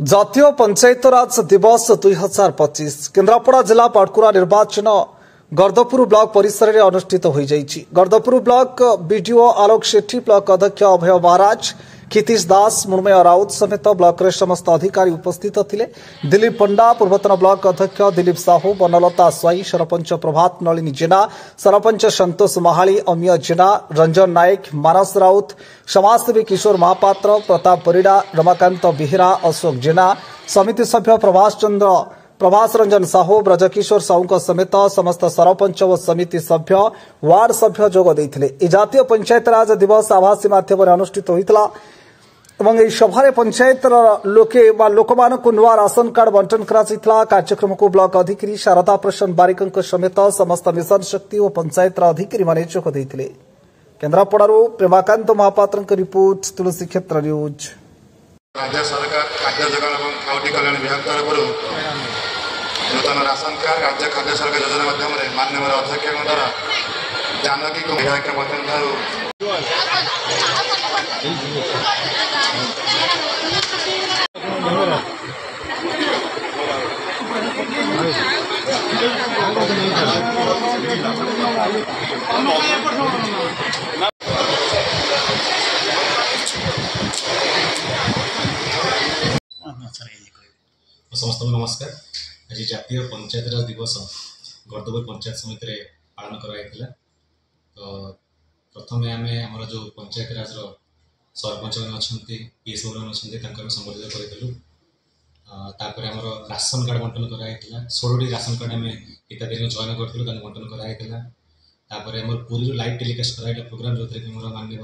जातीय पंचायतराज दिवस 2025 केन्द्रापड़ा जिला पाटकुरा निर्वाचन गर्दपुर ब्लॉक परिसर में अनुष्ठित हो जाइछि। गर्दपुर ब्लॉक बीडीओ आलोक शेट्टी, ब्लॉक अध्यक्ष अभय महाराज, क्षितिश दास, मुर्मय राउत समेत ब्लॉक समस्त अधिकारी उपस्थित थिले। दिलीप पंडा, पूर्वतन ब्लॉक अध्यक्ष दिलीप साहू, बनलता स्वाई, सरपंच प्रभात नलिनी जेना, सरपंच संतोष महाली, अमिय जेना, रंजन नायक, मानस राउत, समाजसेवी किशोर महापात्र, प्रताप परिड़ा, रमाकांत बेहेरा, अशोक जेना, समिति सभ्य प्रभास रंजन साहू, ब्रजकिशोर साहू समेत समस्त सरपंच और समिति सभ्य वार्ड सभ्य जोग देते। जातीय पंचायतराज दिवस आभासी माध्यम अनुष्ठित होता सभारे पंचायत लोके लोक नुआ राशन कार्ड बंटन करा। कार्यक्रम को ब्लॉक अधिकारी शारदा प्रसन्न बारिक समेत समस्त मिशन शक्ति और पंचायत अधिकारी माने जोग देते। केन्द्रापड़ारू प्रेमाकांत महापात्र रिपोर्ट, तुलसी क्षेत्र न्यूज। राज्य सरकार खाद्य जोगाण और खाउटी कल्याण विभाग तरफ नूतन राशन कार्ड राज्य खाद्य सरकार योजना माध्यम माननीय अध्यक्ष द्वारा जानकी को विधायक समस्त नमस्कार। आज जातीय पंचायतराज दिवस गर्दपुर पंचायत समिति रे पालन कराइला। तो प्रथम आम जो पंचायतराज सरपंच अच्छा पीएस अच्छा संबोधित करूँ। आमर राशन कार्ड बंटन कराइला। 16टी राशन कार्ड आम हिताधिकारी चयन करूँ, बंटन कराइला। आम पुरी लाइव टेलीकास्ट कराइला प्रोग्राम जो कि मोर माननीय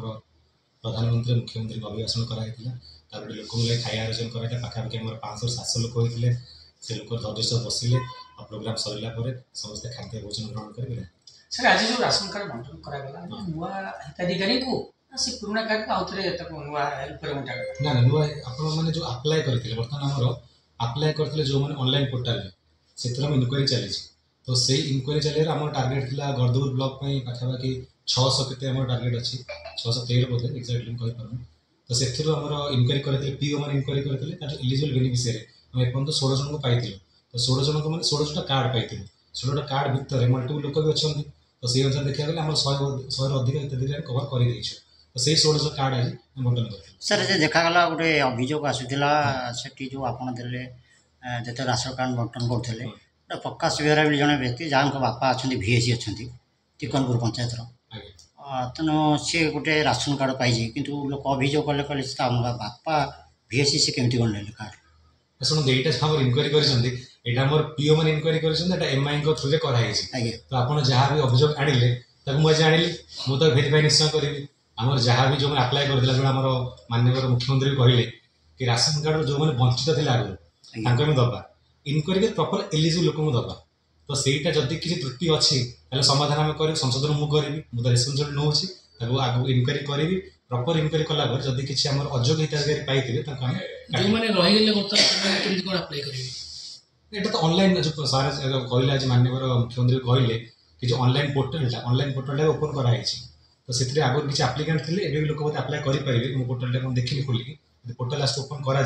प्रधानमंत्री मुख्यमंत्री अभिभाषण कराइला। लोक खाया आयोजन कराइला। पाखापाखि आम 500-700 लोक होते। से लोक धैर्य बसिले और प्रोग्राम सरला समस्त खाद्य भोजन ग्रहण करेंगे। सर आज जो राशन कार्ड बंटन करागला नुआ हिताधिकारी को से पुराना कार्ड को आउथरे तको नुआ ऊपर उठा ना नुआ आपण माने जो अप्लाई करथिले वर्तमान हमरो अप्लाई करथिले जो माने ऑनलाइन पोर्टल से हम इनक्वायरी चली। तो से इनक्वायरी चले हमर टारगेट थिला गर्दपुर ब्लॉक में पाखापाखि 600 केते हमर टारगेट अछि 613 बोले एक्जेक्टली कहि परनु। तो से हमर इनक्वायरी करथिले पीओ माने इनक्वायरी करथिले तार एलिजिबल बेनिफिशियरी हम एपन तो 16 जन को पाइथिलु। तो 16 जन को माने 16टा कार्ड पाइथिलु। 16टा कार्ड भितर मल्टीपल लोक भी अच्छे। तो से अनुसार देखा गले हम 100 अधिक हिताधिकारी कवर कर देइछु। तो से 1600 कार्ड आज बंटन करथिलु। सर जे देखा गला गोटे अभियोग आसुथिला सेठी जो आपण देले जते राशन कार्ड बंटन करथिले प्रकाश बेहरा भी जने व्यक्ति जहाँ बापा अच्छा भीएसी अच्छा तिकनपुर पंचायत तेणु सी गोटे राशन कार्ड पाई किंतु लोक अभियोग कले कले बापा भीएसी से केमती गण ले कार्ड शुणु यहाँ आम इनक्वारी कर पीओ मैंने इनक्वारी कर एमआई थ्रू कराई। तो आप जहाँ भी अभियोग आनिले मुझे आनिली मुझे भेरीफाई निश्चय करी। आम जहाँ भी जो मैंने अप्लाई करला जो आम माननीय मुख्यमंत्री कहले कि राशन कार्ड जो मैंने वंचित थे आगे दबा इनक्वारी प्रॉपर एलिजिबल लोक दबा। तो सहीटा जदि किसी त्रुटि अच्छी समाधान आम कर संशोधन मुझे रेस्पन्सिबिलिटी नौ आगे इनक्वारी करी प्रॉपर इनक्वारी कला जदि किसी आम अयोग्य हिताधिकारी पाइबे तो ऑनलाइन जो सारे कहले आज माननीय मुख्यमंत्री कहले कि जो ऑनलाइन पोर्टल ओपन कराई। तो से आगे किसी आप्लिकेंट थे एवं लोक बोलते अप्लाई करेंगे। मो पोर्टल देखिए खोलिकी पोर्टल आस ओपन करा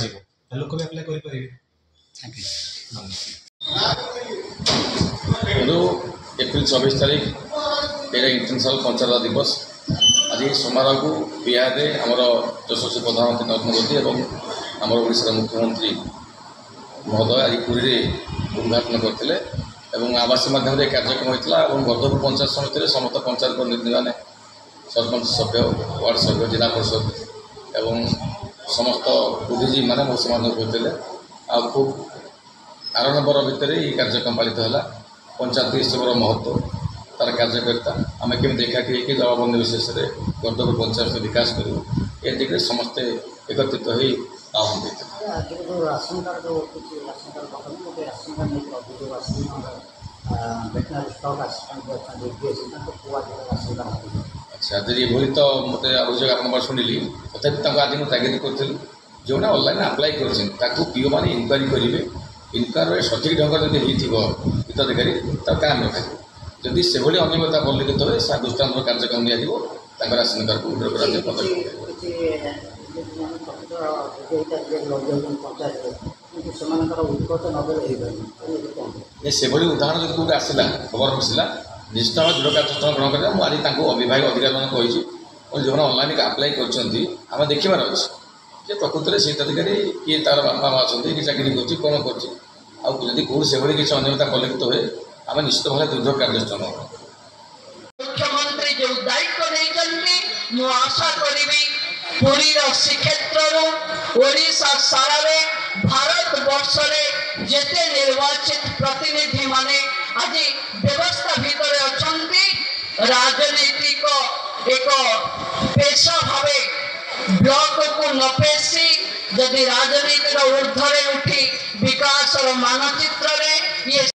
लोक भी अप्लाई करेंगे। एप्रिल 24 तारीख ये इंटरनेशनल पंचायत दिवस। आज समारोह को बिहार में आमर यशस्वी प्रधानमंत्री नरेंद्र मोदी और आमर ओडिशा मुख्यमंत्री महोदय आज पुरी उद्घाटन करते आवास माध्यम कार्यक्रम होता है। गर्दपुर पंचायत समिति समस्त पंचायत प्रतिनिधि मैंने सरपंच सभ्य वार्ड सभ्य जिला परिषद एवं समस्त बुद्धिजीवी मैंने मो समाधान करते आ खूब आडम्बर भितर ये कार्यक्रम पालित है। पंचायत हिसाब महत्व तार कार्यकर्ता आम केमी देखा कि जवाबंदी विशेष गर्दपुर पंचायत विकास कर दिखे समस्ते एकत्रित हो आह्वान देते। अच्छा जी ये तो मत अभियोग आप शुणिली तथापि आज मुझे तागिद करी जो ऑनलाइन अप्लाई कर पीओ मैंने इनक्वारी करेंगे। इनक्वारी सठिक ढंग से हिताधिकारी काम रखा जदि से अनियमितता परिलक्षित हुए दृष्टांत कार्यक्रम दिया राशन कार्ड को उद्धार कर ସେଭଳି ଉଦାହରଣ ଯଦି କେଉଁଠି ଆସିଲା ଖବର ଆସିଲା ନିଶ୍ଚିତ ଭାବେ ଦୃଢ଼ କାର୍ଯ୍ୟାନୁଷ୍ଠାନ ଗ୍ରହଣ କରିବା। ମୁଁ ଆଜି ତାଙ୍କୁ ଅବିଭାଗ ଅଧିକାରୀମାନଙ୍କୁ କହିଛି ଯେଉଁମାନେ ଅନଲାଇନ୍ ଆପ୍ଲାଏ କରିଛନ୍ତି ଆମେ ଦେଖିବାର ଅଛି ଯେ ପ୍ରକୃତରେ ସେ ହିତାଧିକାରୀ କିଏ ତା'ର ବାପା ମା ଅଛନ୍ତି କି ଚାକିରି କରୁଛି କ'ଣ କରୁଛି ଆଉ ଯଦି କେଉଁଠି ସେଭଳି କିଛି ଅନିୟମିତତା ପରିଲକ୍ଷିତ ହୁଏ ଆମେ ନିଶ୍ଚିତ ଭାବେ ଦୃଢ଼ କାର୍ଯ୍ୟାନୁଷ୍ଠାନ मुख्यमंत्री जो दायित्व नहीं मु आशा करी पुरीर श्रीक्षेत्र ओडिशा सारा भारत वर्ष जेते निर्वाचित प्रतिनिधि माने आज व्यवस्था भितर अछंती राजनीतिक एक पेशा भावे ब्लॉक को न पेशी जदि राजनीतिर ऊर्ध्वे उठी विकास मानचित्र ये